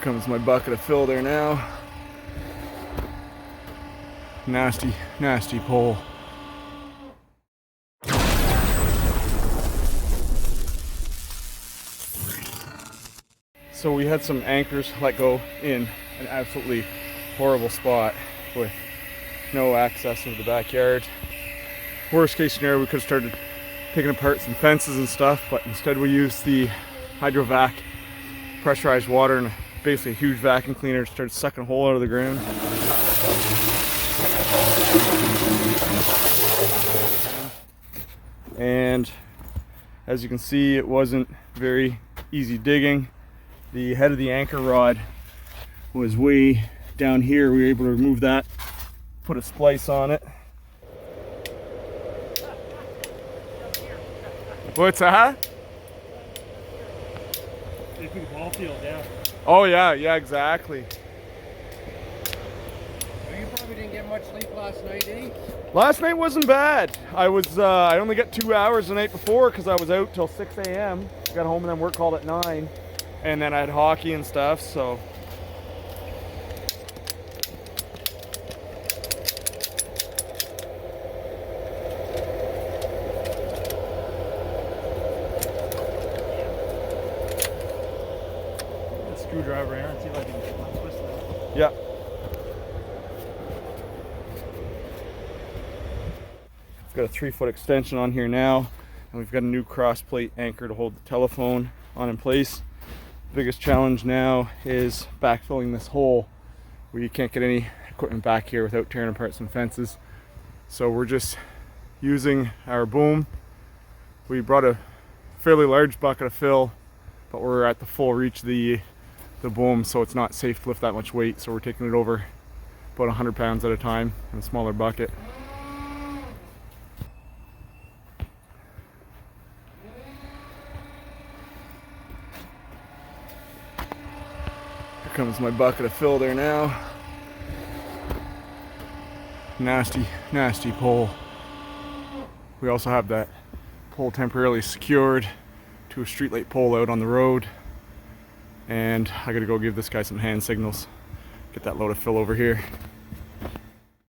Comes my bucket of fill there now. Nasty, nasty pole. So we had some anchors let go in an absolutely horrible spot with no access into the backyard. Worst case scenario, we could have started taking apart some fences and stuff, but instead we used the hydrovac pressurized water and basically a huge vacuum cleaner to start sucking a hole out of the ground. And as you can see, it wasn't very easy digging. The head of the anchor rod was way down here. We were able to remove that, put a splice on it. What's that? They put the ball field down. Oh yeah, exactly. You probably didn't get much sleep last night, eh? Last night wasn't bad. I only got 2 hours the night before because I was out till 6 a.m. Got home and then work called at 9. And then I had hockey and stuff, so. Screwdriver, Aaron, see if I can twist that. Yeah. It's got a 3-foot extension on here now, and we've got a new cross plate anchor to hold the telephone on in place. Biggest challenge now is backfilling this hole where you can't get any equipment back here without tearing apart some fences. So we're just using our boom. We brought a fairly large bucket of fill, but we're at the full reach of the boom, so it's not safe to lift that much weight, so we're taking it over about 100 pounds at a time in a smaller bucket. Here comes my bucket of fill there now. Nasty, nasty pole. We also have that pole temporarily secured to a streetlight pole out on the road. And I gotta go give this guy some hand signals. Get that load of fill over here.